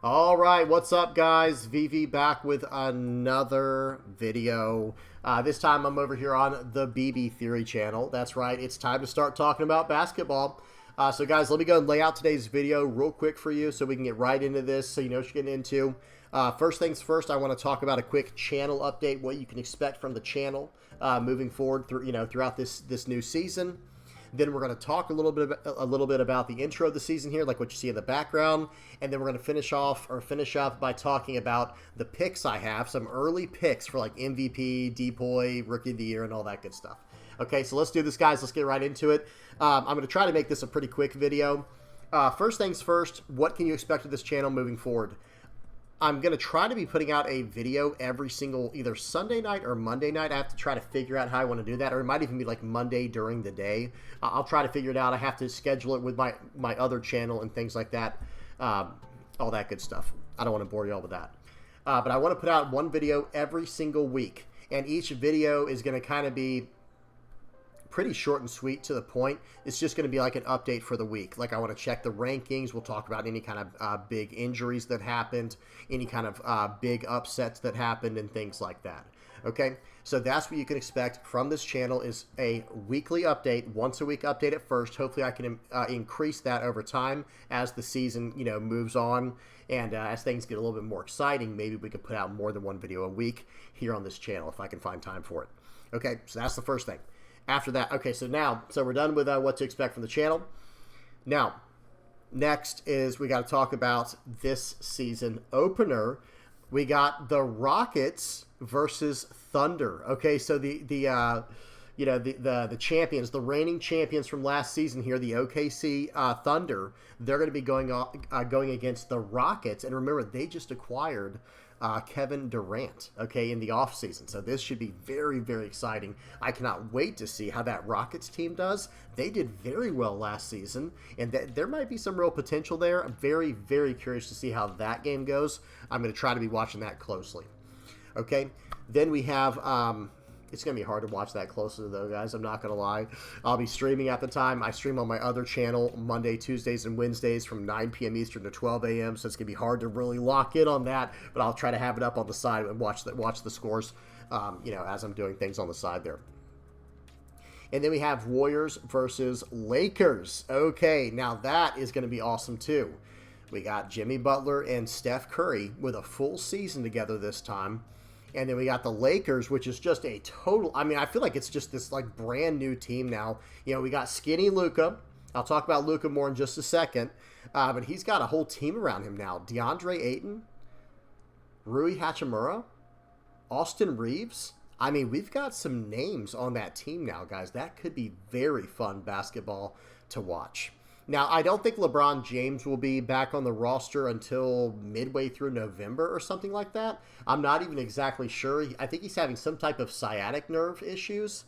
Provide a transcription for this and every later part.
All right, what's up, guys? VV back with another video. This time I'm over here on the BB Theory channel. That's right, it's time to start talking about basketball. So guys, let me go and lay out today's video real quick for you so we can get right into this so you know what you're getting into. First things first, I want to talk about a quick channel update, what you can expect from the channel moving forward throughout this new season. Then we're going to talk a little bit about the intro of the season here, like what you see in the background, and then we're going to finish up by talking about the picks I have, some early picks for like MVP, Depoy, Rookie of the Year, and all that good stuff. Okay, so let's do this, guys. Let's get right into it. I'm going to try to make this a pretty quick video. First things first, what can you expect of this channel moving forward? I'm going to try to be putting out a video every single either Sunday night or Monday night. I have to try to figure out how I want to do that, or it might even be like Monday during the day. I'll try to figure it out. I have to schedule it with my other channel and things like that, all that good stuff. I don't want to bore you all with that. But I want to put out one video every single week, and each video is going to kind of be pretty short and sweet to the point. It's just going to be like an update for the week. Like I want to check the rankings. We'll talk about any kind of big injuries that happened, any kind of big upsets that happened, and things like that. Okay, so that's what you can expect from this channel is a weekly update, once a week update at first. Hopefully I can increase that over time as the season moves on, and as things get a little bit more exciting, maybe we can put out more than one video a week here on this channel if I can find time for it. Okay, so that's the first thing. After that, okay, so we're done with what to expect from the channel. Now, next is we got to talk about this season opener. We got the Rockets versus Thunder. Okay, so the champions, the reigning champions from last season here, the OKC Thunder, they're going to be going against the Rockets. And remember, they just acquired Kevin Durant, okay, in the offseason. So this should be very, very exciting. I cannot wait to see how that Rockets team does. They did very well last season, and there might be some real potential there. I'm very, very curious to see how that game goes. I'm going to try to be watching that closely. Okay, then we have it's going to be hard to watch that closely, though, guys. I'm not going to lie. I'll be streaming at the time. I stream on my other channel Monday, Tuesdays, and Wednesdays from 9 p.m. Eastern to 12 a.m., so it's going to be hard to really lock in on that, but I'll try to have it up on the side and watch the scores, as I'm doing things on the side there. And then we have Warriors versus Lakers. Okay, now that is going to be awesome, too. We got Jimmy Butler and Steph Curry with a full season together this time. And then we got the Lakers, which is just a total... I mean, I feel like it's just this, like, brand new team now. We got skinny Luka. I'll talk about Luka more in just a second. But he's got a whole team around him now. DeAndre Ayton, Rui Hachimura, Austin Reeves. I mean, we've got some names on that team now, guys. That could be very fun basketball to watch. Now, I don't think LeBron James will be back on the roster until midway through November or something like that. I'm not even exactly sure. I think he's having some type of sciatic nerve issues.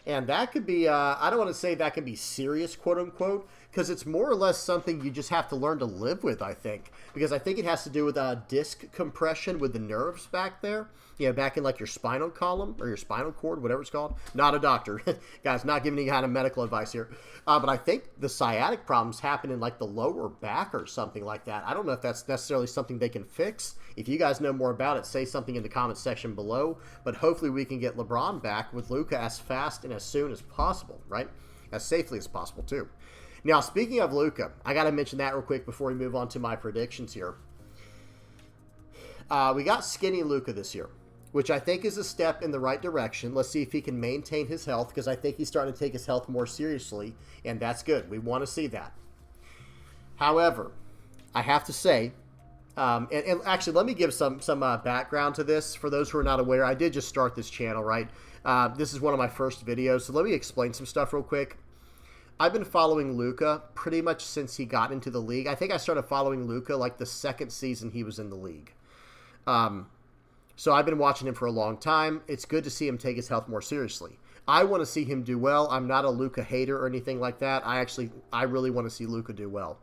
And that could be, I don't want to say that can be serious, quote unquote, because it's more or less something you just have to learn to live with, I think. Because I think it has to do with disc compression with the nerves back there. Back in like your spinal column or your spinal cord, whatever it's called. Not a doctor. Guys, not giving any kind of medical advice here. But I think the sciatic problems happen in like the lower back or something like that. I don't know if that's necessarily something they can fix. If you guys know more about it, say something in the comment section below. But hopefully we can get LeBron back with Luka as fast and as soon as possible, right? As safely as possible, too. Now, speaking of Luka, I got to mention that real quick before we move on to my predictions here. We got skinny Luka this year, which I think is a step in the right direction. Let's see if he can maintain his health, because I think he's starting to take his health more seriously, and that's good. We want to see that. However, I have to say, and actually, let me give some background to this. For those who are not aware, I did just start this channel, right? This is one of my first videos, so let me explain some stuff real quick. I've been following Luka pretty much since he got into the league. I think I started following Luka like the second season he was in the league. So I've been watching him for a long time. It's good to see him take his health more seriously. I want to see him do well. I'm not a Luka hater or anything like that. I really want to see Luka do well.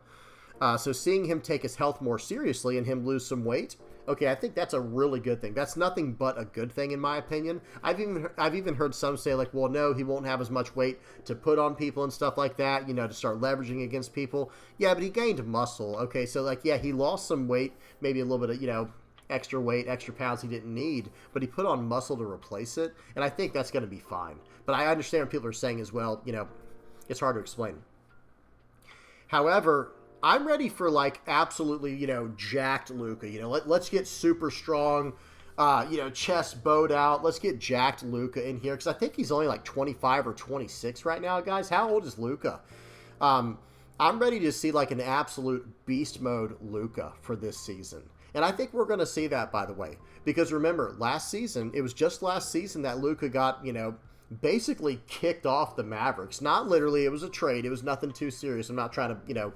So seeing him take his health more seriously and him lose some weight, okay, I think that's a really good thing. That's nothing but a good thing in my opinion. I've even heard some say like, well, no, he won't have as much weight to put on people and stuff like that, to start leveraging against people. Yeah, but he gained muscle. Okay, so like, yeah, he lost some weight, maybe a little bit of, extra weight, extra pounds he didn't need, but he put on muscle to replace it, and I think that's going to be fine. But I understand what people are saying as well, it's hard to explain. However, I'm ready for like absolutely, jacked Luka. Let's get super strong, chest bowed out. Let's get jacked Luka in here because I think he's only like 25 or 26 right now, guys. How old is Luka? I'm ready to see like an absolute beast mode Luka for this season. And I think we're going to see that, by the way, because remember, it was just last season that Luka got, basically kicked off the Mavericks. Not literally, it was a trade. It was nothing too serious. I'm not trying to,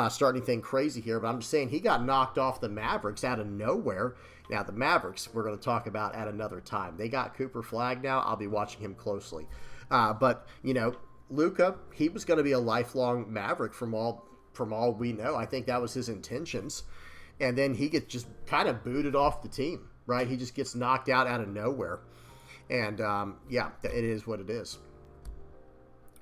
start anything crazy here, but I'm just saying he got knocked off the Mavericks out of nowhere. Now, the Mavericks, we're going to talk about at another time. They got Cooper Flagg now. I'll be watching him closely. But, Luka, he was going to be a lifelong Maverick from all we know. I think that was his intentions. And then he gets just kind of booted off the team, right? He just gets knocked out of nowhere. And, yeah, it is what it is.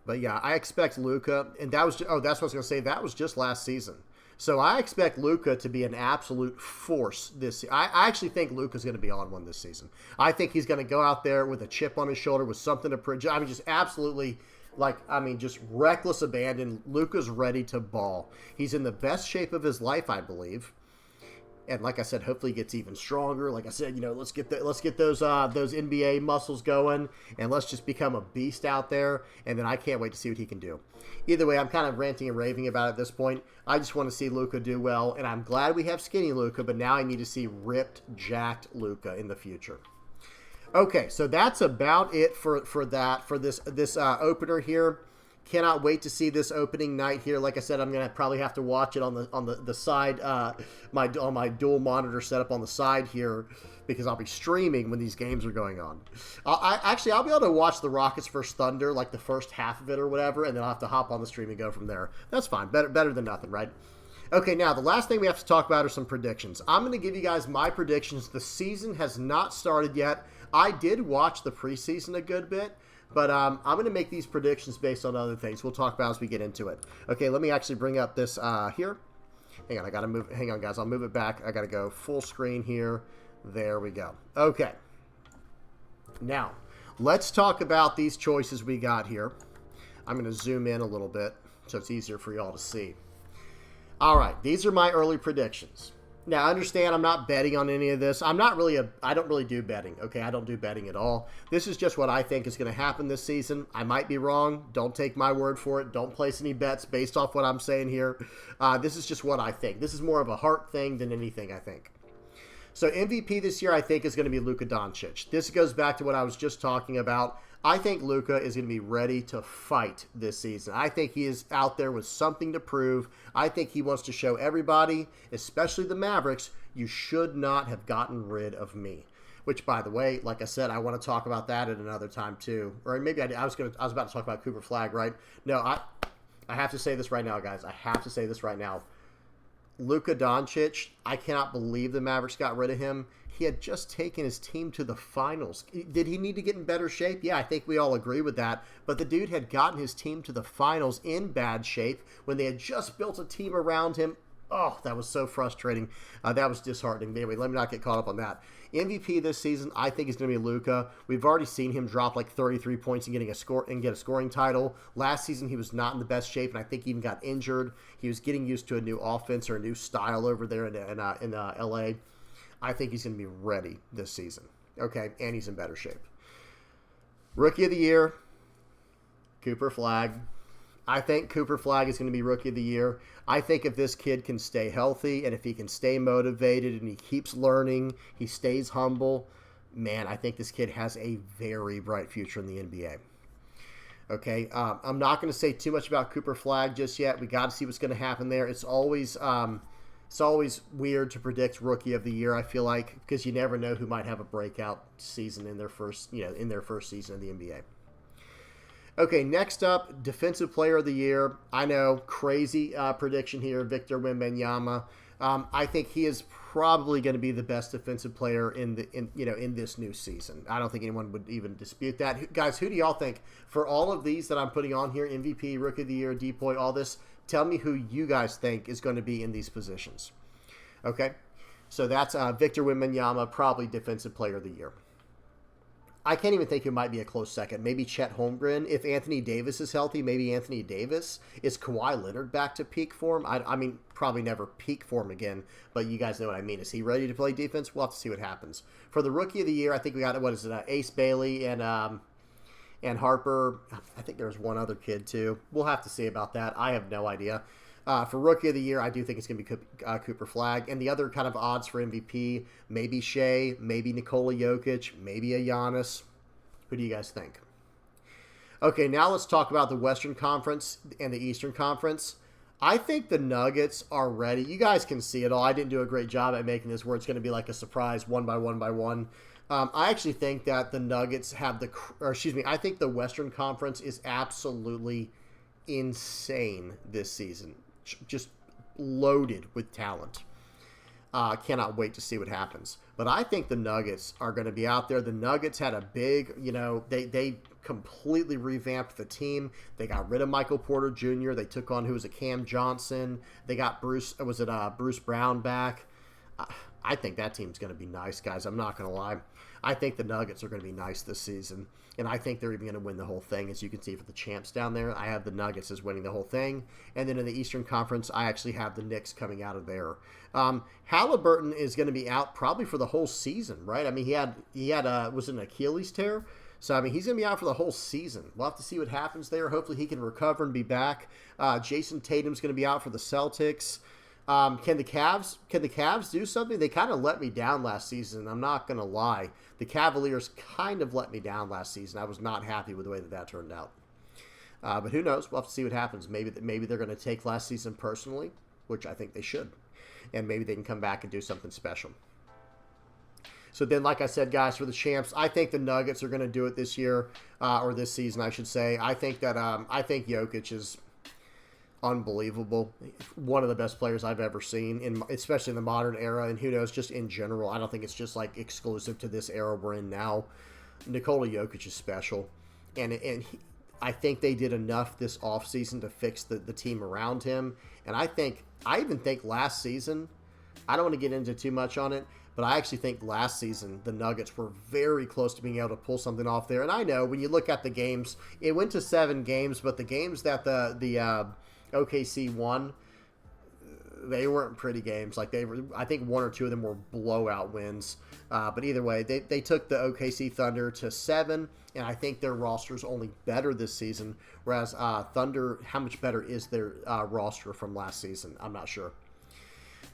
But, yeah, I expect Luka, and that's what I was going to say. That was just last season. So I expect Luka to be an absolute force this season. I actually think Luka's going to be on one this season. I think he's going to go out there with a chip on his shoulder with something to project. I mean, just absolutely, just reckless abandon. Luka's ready to ball. He's in the best shape of his life, I believe. And like I said, hopefully he gets even stronger. Like I said, let's get those NBA muscles going, and let's just become a beast out there. And then I can't wait to see what he can do. Either way, I'm kind of ranting and raving about it at this point. I just want to see Luka do well, and I'm glad we have skinny Luka, but now I need to see ripped, jacked Luka in the future. Okay, so that's about it for this opener here. Cannot wait to see this opening night here. Like I said, I'm gonna probably have to watch it on the side, on my dual monitor setup on the side here, because I'll be streaming when these games are going on. I'll be able to watch the Rockets versus Thunder, like the first half of it or whatever, and then I'll have to hop on the stream and go from there. That's fine. Better than nothing, right? Okay, now the last thing we have to talk about are some predictions. I'm going to give you guys my predictions. The season has not started yet. I did watch the preseason a good bit. But I'm going to make these predictions based on other things. We'll talk about as we get into it. Okay, let me actually bring up this here. Hang on, I got to move. Hang on, guys. I'll move it back. I got to go full screen here. There we go. Okay. Now, let's talk about these choices we got here. I'm going to zoom in a little bit so it's easier for y'all to see. All right, these are my early predictions. Now, understand I'm not betting on any of this. I don't really do betting, okay? I don't do betting at all. This is just what I think is going to happen this season. I might be wrong. Don't take my word for it. Don't place any bets based off what I'm saying here. This is just what I think. This is more of a heart thing than anything, I think. So MVP this year, I think, is going to be Luka Doncic. This goes back to what I was just talking about. I think Luka is going to be ready to fight this season. I think he is out there with something to prove. I think he wants to show everybody, especially the Mavericks, you should not have gotten rid of me. Which, by the way, like I said, I want to talk about that at another time too. Or maybe I was about to talk about Cooper Flagg, right? No, I have to say this right now, guys. I have to say this right now. Luka Doncic, I cannot believe the Mavericks got rid of him. He had just taken his team to the finals. Did he need to get in better shape? Yeah, I think we all agree with that. But the dude had gotten his team to the finals in bad shape when they had just built a team around him. Oh, that was so frustrating. That was disheartening. Anyway, let me not get caught up on that. MVP this season, I think, is going to be Luka. We've already seen him drop like 33 points and get a scoring title. Last season, he was not in the best shape, and I think he even got injured. He was getting used to a new offense or a new style over there in LA. I think he's going to be ready this season. Okay, and he's in better shape. Rookie of the Year, Cooper Flagg. I think Cooper Flagg is going to be Rookie of the Year. I think if this kid can stay healthy and if he can stay motivated and he keeps learning, he stays humble, man, I think this kid has a very bright future in the NBA. Okay, I'm not going to say too much about Cooper Flagg just yet. We got to see what's going to happen there. It's always weird to predict Rookie of the Year, I feel like, because you never know who might have a breakout season in their first season of the NBA. Okay, next up, Defensive Player of the Year. I know, crazy prediction here, Victor Wembanyama. I think he is probably going to be the best defensive player in this new season. I don't think anyone would even dispute that. Guys, who do y'all think for all of these that I'm putting on here? MVP, Rookie of the Year, Depoy, all this. Tell me who you guys think is going to be in these positions. Okay, so that's Victor Wembanyama, probably Defensive Player of the Year. I can't even think who might be a close second. Maybe Chet Holmgren. If Anthony Davis is healthy, maybe Anthony Davis. Is Kawhi Leonard back to peak form? I mean, probably never peak form again, but you guys know what I mean. Is he ready to play defense? We'll have to see what happens. For the Rookie of the Year, I think we got, Ace Bailey and Harper. I think there's one other kid, too. We'll have to see about that. I have no idea. For Rookie of the Year, I do think it's going to be Cooper Flagg. And the other kind of odds for MVP, maybe Shea, maybe Nikola Jokic, maybe a Giannis. Who do you guys think? Okay, now let's talk about the Western Conference and the Eastern Conference. I think the Nuggets are ready. You guys can see it all. I didn't do a great job at making this where it's going to be like a surprise one by one. I actually think that the Nuggets have I think the Western Conference is absolutely insane this season. Just loaded with talent. Cannot wait to see what happens. But I think the Nuggets are going to be out there. The Nuggets had a big, they completely revamped the team. They got rid of Michael Porter Jr. They took on Cam Johnson. They got Bruce Brown back. I think that team's going to be nice, guys. I'm not going to lie. I think the Nuggets are going to be nice this season. And I think they're even going to win the whole thing. As you can see for the champs down there, I have the Nuggets as winning the whole thing. And then in the Eastern Conference, I actually have the Knicks coming out of there. Halliburton is going to be out probably for the whole season, right? I mean, he had was it an Achilles tear? So, I mean, he's going to be out for the whole season. We'll have to see what happens there. Hopefully he can recover and be back. Jason Tatum's going to be out for the Celtics. Can the Cavs do something? They kind of let me down last season. I'm not going to lie. The Cavaliers kind of let me down last season. I was not happy with the way that turned out. But who knows? We'll have to see what happens. Maybe they're going to take last season personally, which I think they should. And maybe they can come back and do something special. So then, like I said, guys, for the champs, I think the Nuggets are going to do it this year, or this season, I should say. I think Jokic is unbelievable. One of the best players I've ever seen, especially in the modern era, and who knows, just in general. I don't think it's just like exclusive to this era we're in now. Nikola Jokic is special, and I think they did enough this offseason to fix the team around him. And I even think last season, I don't want to get into too much on it, but I actually think last season the Nuggets were very close to being able to pull something off there. And I know when you look at the games, it went to 7 games, but the games that the OKC won, they weren't pretty games. Like I think 1 or 2 of them were blowout wins. But either way, they took the OKC Thunder to 7, and I think their roster's only better this season. Whereas Thunder, how much better is their roster from last season? I'm not sure.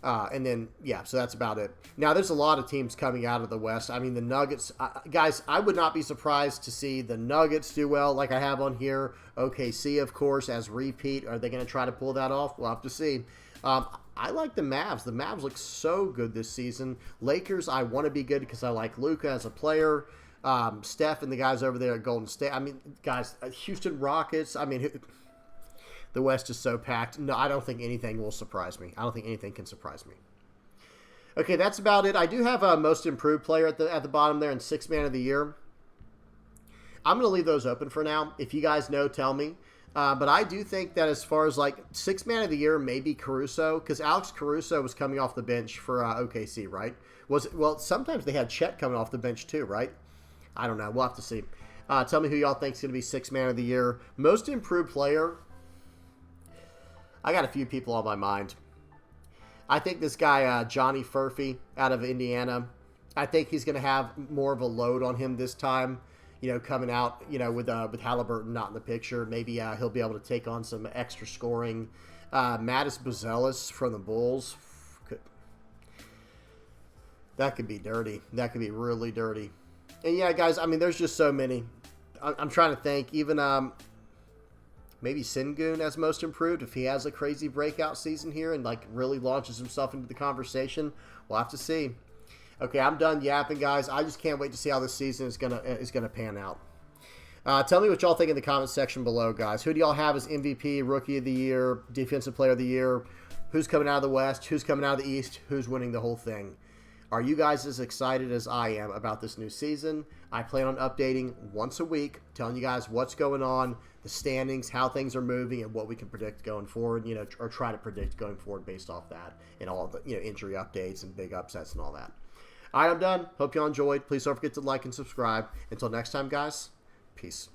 And then, so that's about it. Now, there's a lot of teams coming out of the West. I mean, the Nuggets, guys, I would not be surprised to see the Nuggets do well, like I have on here. OKC, of course, as repeat. Are they going to try to pull that off? We'll have to see. I like the Mavs. The Mavs look so good this season. Lakers, I want to be good because I like Luka as a player. Steph and the guys over there at Golden State. I mean, guys, Houston Rockets. I mean, the West is so packed. No, I don't think anything will surprise me. I don't think anything can surprise me. Okay, that's about it. I do have a most improved player at the bottom there and 6th man of the year. I'm going to leave those open for now. If you guys know, tell me. But I do think that as far as like 6th man of the year, maybe Caruso, because Alex Caruso was coming off the bench for OKC, right? Well, sometimes they had Chet coming off the bench too, right? I don't know. We'll have to see. Tell me who y'all think is going to be 6th man of the year. Most improved player, I got a few people on my mind. I think this guy, Johnny Furphy out of Indiana, I think he's going to have more of a load on him this time, coming out, with Halliburton not in the picture. Maybe he'll be able to take on some extra scoring. Mattis Buzelis from the Bulls. That could be dirty. That could be really dirty. And yeah, guys, I mean, there's just so many. I'm trying to think. Even maybe Sengun as most improved if he has a crazy breakout season here and like really launches himself into the conversation. We'll have to see. Okay, I'm done yapping, guys. I just can't wait to see how this season is gonna pan out. Tell me what y'all think in the comments section below, guys. Who do y'all have as MVP, Rookie of the Year, Defensive Player of the Year? Who's coming out of the West? Who's coming out of the East? Who's winning the whole thing? Are you guys as excited as I am about this new season? I plan on updating once a week, telling you guys what's going on, the standings, how things are moving, and what we can predict going forward, or try to predict going forward based off that, and all the injury updates and big upsets and all that. All right, I'm done. Hope y'all enjoyed. Please don't forget to like and subscribe. Until next time, guys, peace.